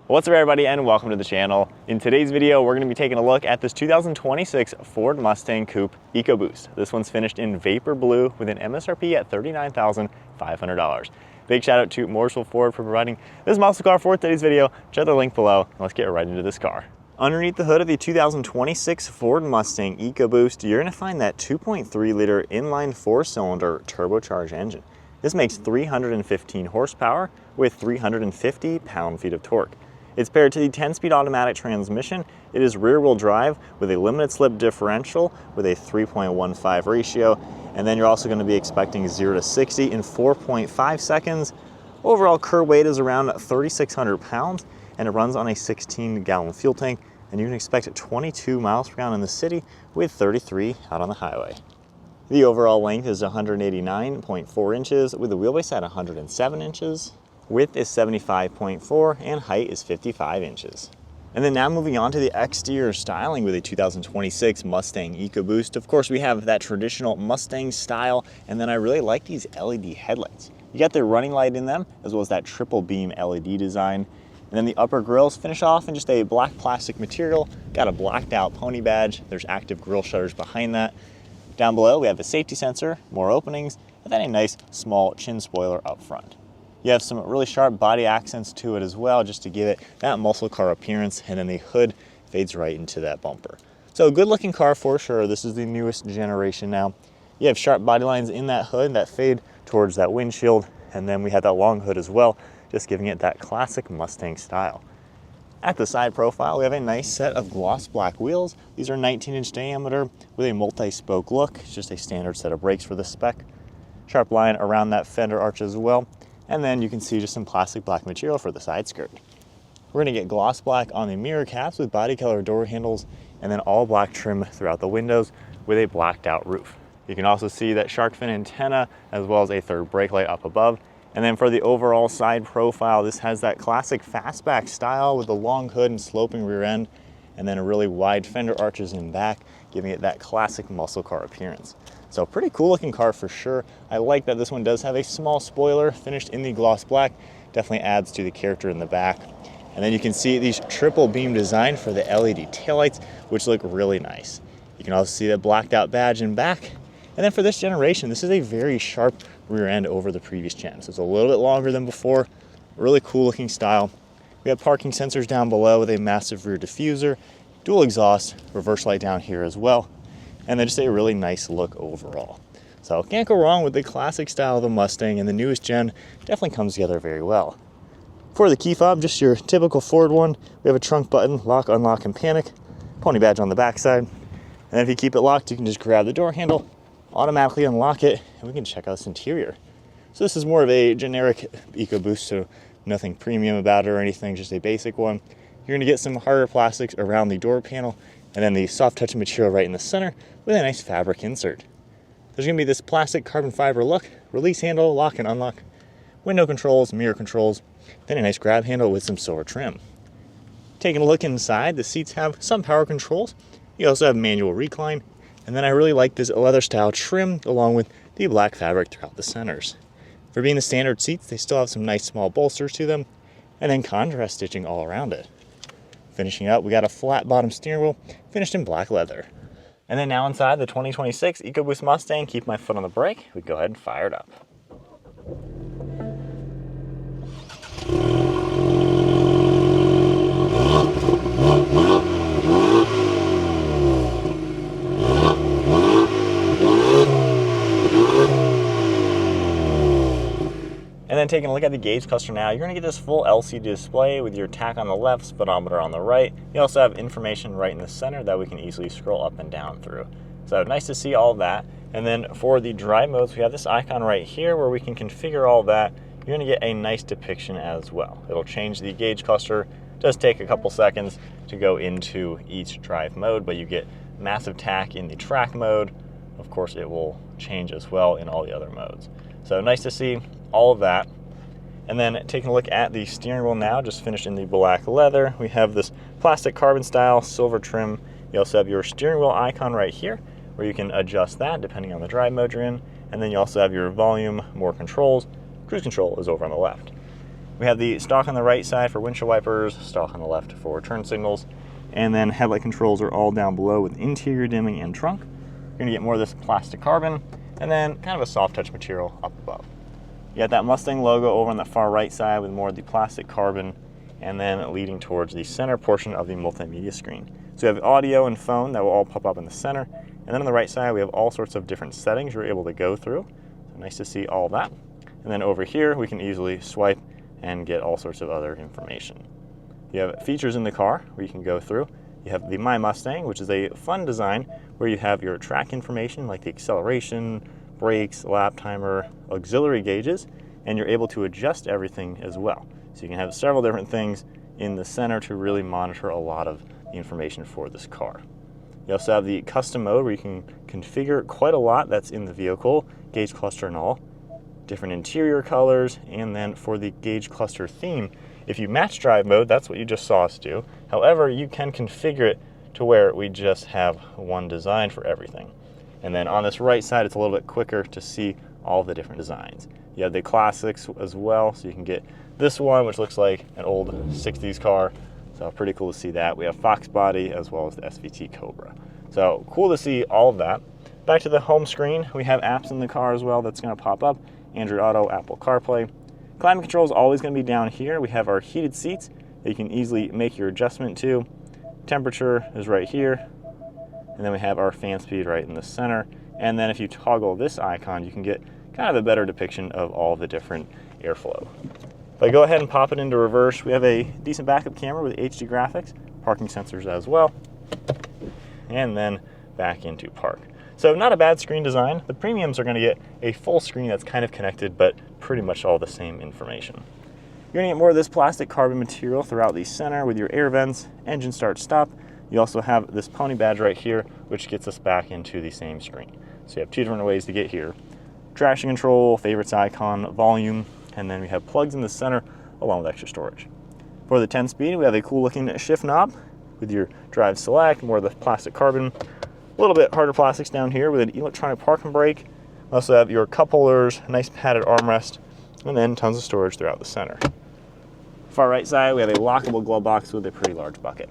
What's up everybody and welcome to the channel. In today's video, we're gonna be taking a look at this 2026 Ford Mustang Coupe EcoBoost. This one's finished in Vapor Blue with an MSRP at $39,500. Big shout out to Mooresville Ford for providing this muscle car for today's video. Check the link below and let's get right into this car. Underneath the hood of the 2026 Ford Mustang EcoBoost, you're gonna find that 2.3 liter inline 4-cylinder turbocharged engine. This makes 315 horsepower with 350 pound-feet of torque. It's paired to the 10-speed automatic transmission. It is rear-wheel drive with a limited slip differential with a 3.15 ratio. And then you're also going to be expecting 0 to 60 in 4.5 seconds. Overall curb weight is around 3,600 pounds and it runs on a 16-gallon fuel tank. And you can expect 22 miles per gallon in the city with 33 out on the highway. The overall length is 189.4 inches with the wheelbase at 107 inches. Width is 75.4 and height is 55 inches. And then now moving on to the exterior styling with a 2026 Mustang EcoBoost. Of course, we have that traditional Mustang style, and then I really like these LED headlights. You got the running light in them, as well as that triple beam LED design. And then the upper grills finish off in just a black plastic material. Got a blacked out pony badge. There's active grille shutters behind that. Down below, we have a safety sensor, more openings, and then a nice small chin spoiler up front. You have some really sharp body accents to it as well, just to give it that muscle car appearance, and then the hood fades right into that bumper. So a good looking car for sure. This is the newest generation now. You have sharp body lines in that hood that fade towards that windshield, and then we have that long hood as well, just giving it that classic Mustang style. At the side profile, we have a nice set of gloss black wheels. These are 19-inch diameter with a multi-spoke look. It's just a standard set of brakes for the spec. Sharp line around that fender arch as well. And then you can see just some plastic black material for the side skirt. We're gonna get gloss black on the mirror caps with body color door handles, and then all black trim throughout the windows with a blacked out roof. You can also see that shark fin antenna as well as a third brake light up above. And then for the overall side profile, this has that classic fastback style with the long hood and sloping rear end, and then a really wide fender arches in back, giving it that classic muscle car appearance. So pretty cool looking car for sure. I like that this one does have a small spoiler finished in the gloss black. Definitely adds to the character in the back. And then you can see these triple beam design for the LED taillights, which look really nice. You can also see that blacked out badge in back. And then for this generation, this is a very sharp rear end over the previous gen. So it's a little bit longer than before. Really cool looking style. We have parking sensors down below with a massive rear diffuser, dual exhaust, reverse light down here as well. And then just a really nice look overall. So can't go wrong with the classic style of the Mustang, and the newest gen definitely comes together very well. For the key fob, just your typical Ford one. We have a trunk button, lock, unlock, and panic. Pony badge on the backside. And then if you keep it locked, you can just grab the door handle, automatically unlock it, and we can check out this interior. So this is more of a generic EcoBoost, so nothing premium about it or anything, just a basic one. You're gonna get some harder plastics around the door panel, and then the soft touch material right in the center with a nice fabric insert. There's gonna be this plastic carbon fiber look, release handle, lock and unlock, window controls, mirror controls, then a nice grab handle with some silver trim. Taking a look inside, the seats have some power controls. You also have manual recline, and then I really like this leather style trim along with the black fabric throughout the centers. For being the standard seats, they still have some nice small bolsters to them, and then contrast stitching all around it. Finishing up, we got a flat bottom steering wheel finished in black leather. And then now inside the 2026 EcoBoost Mustang, keep my foot on the brake, we go ahead and fire it up. And then taking a look at the gauge cluster now, you're gonna get this full LCD display with your tach on the left, speedometer on the right. You also have information right in the center that we can easily scroll up and down through. So nice to see all that. And then for the drive modes, we have this icon right here where we can configure all that. You're gonna get a nice depiction as well. It'll change the gauge cluster. It does take a couple seconds to go into each drive mode, but you get massive tach in the track mode. Of course, it will change as well in all the other modes. So nice to see all of that. And then taking a look at the steering wheel now, just finished in the black leather. We have this plastic carbon style silver trim. You also have your steering wheel icon right here where you can adjust that depending on the drive mode you're in. And then you also have your volume, more controls. Cruise control is over on the left. We We have the stalk on the right side for windshield wipers, stalk on the left for turn signals, and then headlight controls are all down below with interior dimming and trunk. You're gonna get more of this plastic carbon, and then kind of a soft touch material up above. You got that Mustang logo over on the far right side with more of the plastic carbon, and then leading towards the center portion of the multimedia screen. So you have audio and phone that will all pop up in the center, and then on the right side we have all sorts of different settings you're able to go through. So nice to see all that. And then over here we can easily swipe and get all sorts of other information. You have features in the car where you can go through. You have the My Mustang, which is a fun design where you have your track information like the acceleration, brakes, lap timer, auxiliary gauges, and you're able to adjust everything as well. So you can have several different things in the center to really monitor a lot of the information for this car. You also have the custom mode where you can configure quite a lot that's in the vehicle, gauge cluster and all, different interior colors, and then for the gauge cluster theme, if you match drive mode, that's what you just saw us do. However, you can configure it to where we just have one design for everything. And then on this right side, it's a little bit quicker to see all the different designs. You have the classics as well, so you can get this one, which looks like an old 60s car. So pretty cool to see that. We have Fox body as well as the SVT Cobra. So cool to see all of that. Back to the home screen, we have apps in the car as well that's gonna pop up. Android Auto, Apple CarPlay. Climate control is always gonna be down here. We have our heated seats that you can easily make your adjustment to. Temperature is right here. And then we have our fan speed right in the center. And then if you toggle this icon, you can get kind of a better depiction of all the different airflow. If I go ahead and pop it into reverse, we have a decent backup camera with HD graphics, parking sensors as well, and then back into park. So not a bad screen design. The premiums are gonna get a full screen that's kind of connected, but pretty much all the same information. You're gonna get more of this plastic carbon material throughout the center with your air vents, engine start stop. You also have this pony badge right here, which gets us back into the same screen. So you have two different ways to get here. Traction control, favorites icon, volume, and then we have plugs in the center along with extra storage. For the 10-speed, we have a cool looking shift knob with your drive select, more of the plastic carbon, a little bit harder plastics down here with an electronic parking brake. We also have your cup holders, nice padded armrest, and then tons of storage throughout the center. Far right side, we have a lockable glove box with a pretty large bucket.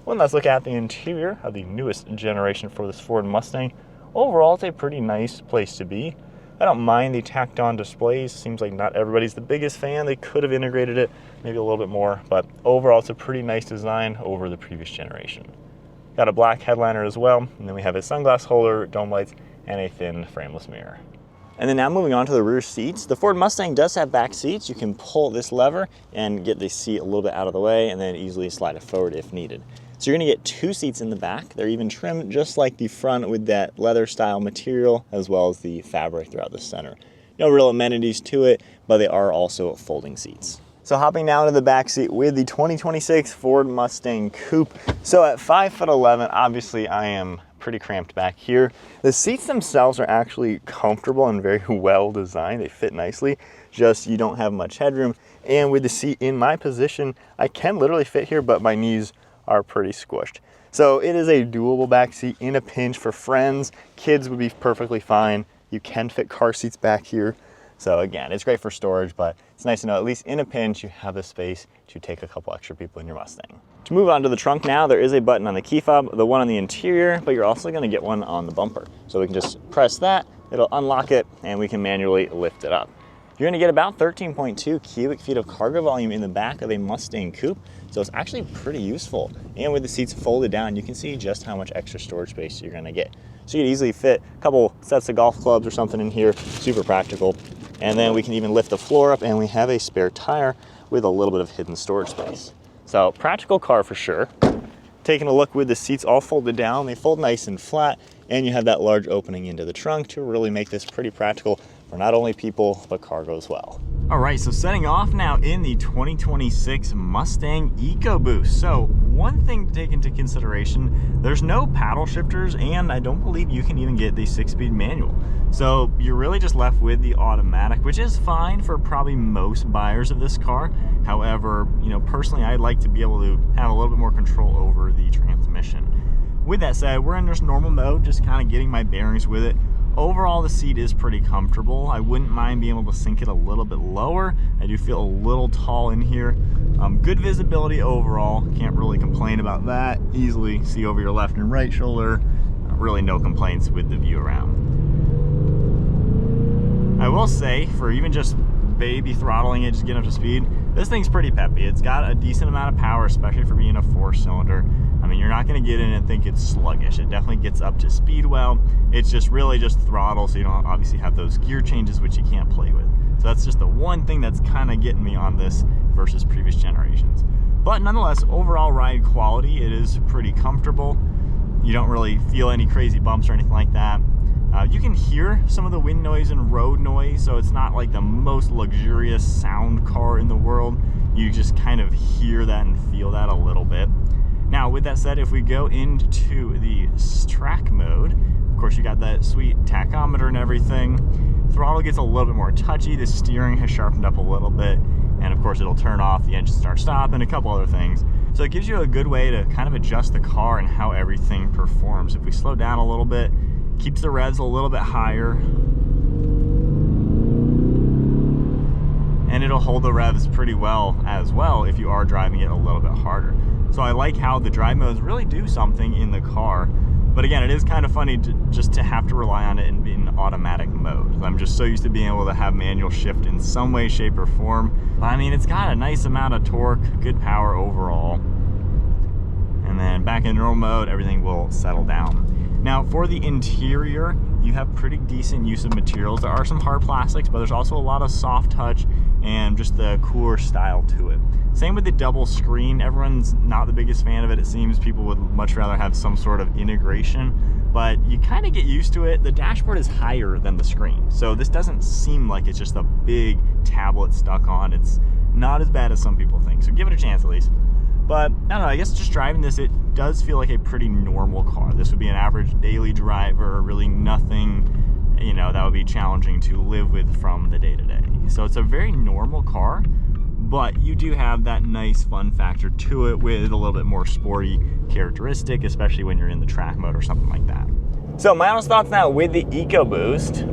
Well, let's look at the interior of the newest generation for this Ford Mustang. Overall, it's a pretty nice place to be. I don't mind the tacked on displays. Seems like not everybody's the biggest fan. They could have integrated it maybe a little bit more, but overall it's a pretty nice design over the previous generation. Got a black headliner as well, and then we have a sunglass holder, dome lights, and a thin frameless mirror. And then now moving on to the rear seats. The Ford Mustang does have back seats. You can pull this lever and get the seat a little bit out of the way and then easily slide it forward if needed. So you're gonna get two seats in the back. They're even trimmed just like the front with that leather style material as well as the fabric throughout the center. No real amenities to it, but they are also folding seats. So hopping down to the back seat with the 2026 Ford Mustang Coupe. So at 5'11", obviously I am pretty cramped back here. The seats themselves are actually comfortable and very well designed. They fit nicely, just you don't have much headroom. And with the seat in my position, I can literally fit here, but my knees are pretty squished. So it is a doable back seat in a pinch for friends. Kids would be perfectly fine. You can fit car seats back here. So again, it's great for storage, but it's nice to know at least in a pinch you have the space to take a couple extra people in your Mustang. To move on to the trunk now, there is a button on the key fob, the one on the interior, but you're also gonna get one on the bumper. So we can just press that, it'll unlock it, and we can manually lift it up. You're gonna get about 13.2 cubic feet of cargo volume in the back of a Mustang Coupe, so it's actually pretty useful. And with the seats folded down, you can see just how much extra storage space you're gonna get. So you can easily fit a couple sets of golf clubs or something in here, super practical. And then we can even lift the floor up and we have a spare tire with a little bit of hidden storage space. So practical car for sure. Taking a look with the seats all folded down, they fold nice and flat, and you have that large opening into the trunk to really make this pretty practical for not only people, but cargo as well. All right, so setting off now in the 2026 Mustang EcoBoost. So one thing to take into consideration, there's no paddle shifters, and I don't believe you can even get the 6-speed manual. So you're really just left with the automatic, which is fine for probably most buyers of this car. However, you know, personally, I'd like to be able to have a little bit more control over the transmission. With that said, we're in just normal mode, just kind of getting my bearings with it. Overall, the seat is pretty comfortable. I wouldn't mind being able to sink it a little bit lower. I do feel a little tall in here. Good visibility overall. Can't really complain about that. Easily see over your left and right shoulder. Really no complaints with the view around. I will say, for even just baby throttling it, just getting up to speed, this thing's pretty peppy. It's got a decent amount of power, especially for being a 4-cylinder. I mean, you're not going to get in and think it's sluggish. It definitely gets up to speed well. It's just really just throttle, so you don't obviously have those gear changes, which you can't play with. So that's just the one thing that's kind of getting me on this versus previous generations. But nonetheless, overall ride quality, it is pretty comfortable. You don't really feel any crazy bumps or anything like that. You can hear some of the wind noise and road noise, so it's not like the most luxurious sound car in the world. You just kind of hear that and feel that a little bit. Now, with that said, if we go into the track mode, of course, you got that sweet tachometer and everything. Throttle gets a little bit more touchy. The steering has sharpened up a little bit. And of course, it'll turn off the engine start stop and a couple other things. So it gives you a good way to kind of adjust the car and how everything performs. If we slow down a little bit, keeps the revs a little bit higher. And it'll hold the revs pretty well as well if you are driving it a little bit harder. So I like how the drive modes really do something in the car. But again, it is kind of funny just to have to rely on it in automatic mode. I'm just so used to being able to have manual shift in some way, shape, or form. But I mean, it's got a nice amount of torque, good power overall. And then back in normal mode, everything will settle down. Now, for the interior, you have pretty decent use of materials. There are some hard plastics, but there's also a lot of soft touch and just the cooler style to it. Same with the double screen. Everyone's not the biggest fan of it. It seems people would much rather have some sort of integration, but you kind of get used to it. The dashboard is higher than the screen, so this doesn't seem like it's just a big tablet stuck on. It's not as bad as some people think, so give it a chance at least. But I don't know, I guess just driving this, it does feel like a pretty normal car. This would be an average daily driver, really nothing, you know, that would be challenging to live with from the day-to-day. So it's a very normal car, but you do have that nice fun factor to it with a little bit more sporty characteristic, especially when you're in the track mode or something like that. So my honest thoughts now with the EcoBoost.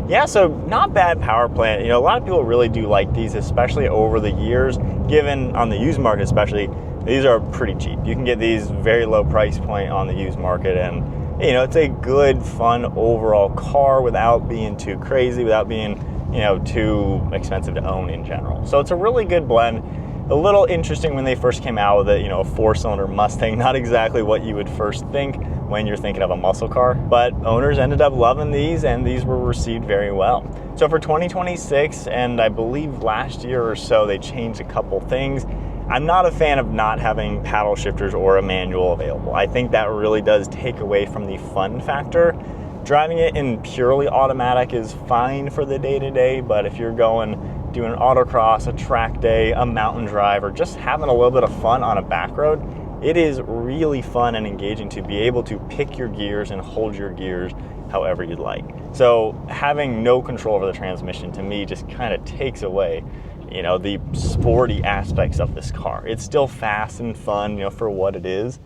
Yeah, so not bad power plant. You know, a lot of people really do like these, especially over the years, given on the used market especially, these are pretty cheap. You can get these very low price point on the used market, and you know, it's a good, fun overall car without being too crazy, without being, you know, too expensive to own in general. So it's a really good blend. A little interesting when they first came out with it, you know, a 4-cylinder Mustang, not exactly what you would first think when you're thinking of a muscle car, but owners ended up loving these and these were received very well. So for 2026, and I believe last year or so, they changed a couple things. I'm not a fan of not having paddle shifters or a manual available. I think that really does take away from the fun factor. Driving it in purely automatic is fine for the day-to-day, but if you're doing an autocross, a track day, a mountain drive, or just having a little bit of fun on a back road, it is really fun and engaging to be able to pick your gears and hold your gears however you'd like. So having no control over the transmission, to me, just kind of takes away, you know, the sporty aspects of this car. It's still fast and fun, you know, for what it is,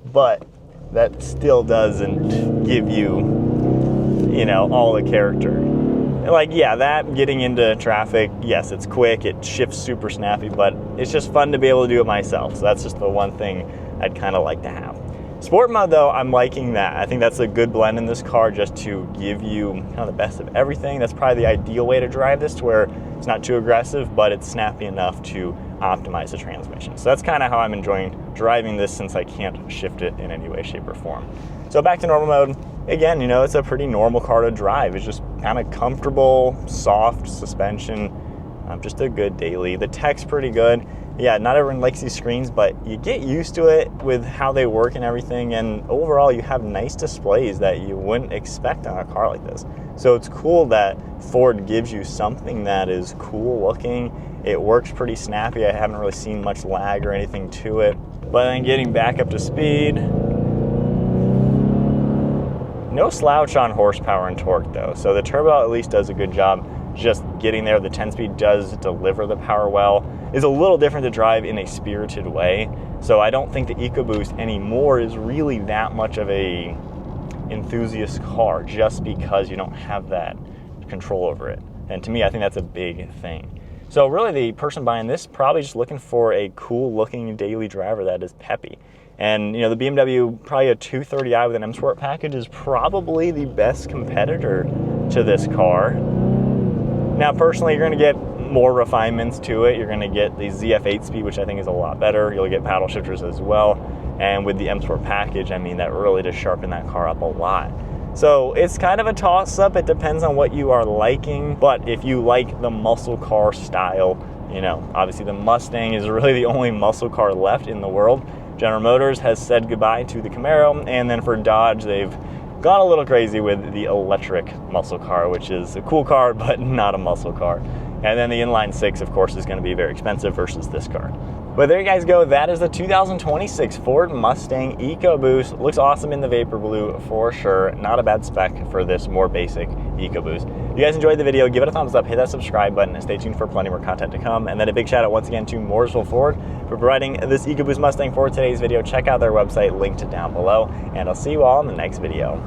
but that still doesn't give you, you know, all the character. Like, yeah, that getting into traffic, yes, it's quick, it shifts super snappy, but it's just fun to be able to do it myself. So that's just the one thing I'd kind of like to have. Sport mode, though, I'm liking that. I think that's a good blend in this car just to give you kind of the best of everything. That's probably the ideal way to drive this, to where it's not too aggressive, but it's snappy enough to optimize the transmission. So that's kind of how I'm enjoying driving this, since I can't shift it in any way, shape, or form. So back to normal mode. Again, you know, it's a pretty normal car to drive. It's just kind of comfortable, soft suspension, just a good daily. The tech's pretty good. Yeah, not everyone likes these screens, but you get used to it with how they work and everything, and overall you have nice displays that you wouldn't expect on a car like this. So it's cool that Ford gives you something that is cool looking. It works pretty snappy. I haven't really seen much lag or anything to it. But then getting back up to speed, no slouch on horsepower and torque though. So the turbo at least does a good job just getting there. The 10-speed does deliver the power well. It's a little different to drive in a spirited way. So I don't think the EcoBoost anymore is really that much of a enthusiast car, just because you don't have that control over it. And to me, I think that's a big thing. So really, the person buying this probably just looking for a cool looking daily driver that is peppy. And you know, the BMW, probably a 230i with an M Sport package, is probably the best competitor to this car. Now personally, you're going to get more refinements to it. You're going to get the ZF 8-speed, which I think is a lot better. You'll get paddle shifters as well. And with the M Sport package, I mean, that really does sharpen that car up a lot. So it's kind of a toss-up. It depends on what you are liking. But if you like the muscle car style, you know, obviously the Mustang is really the only muscle car left in the world. General Motors has said goodbye to the Camaro, and then for Dodge, they've gone a little crazy with the electric muscle car, which is a cool car, but not a muscle car. And then the inline 6, of course, is going to be very expensive versus this car. But there you guys go. That is the 2026 Ford Mustang EcoBoost. Looks awesome in the Vapor Blue for sure. Not a bad spec for this more basic EcoBoost. If you guys enjoyed the video, give it a thumbs up, hit that subscribe button, and stay tuned for plenty more content to come. And then a big shout out once again to Mooresville Ford for providing this EcoBoost Mustang for today's video. Check out their website, linked down below, and I'll see you all in the next video.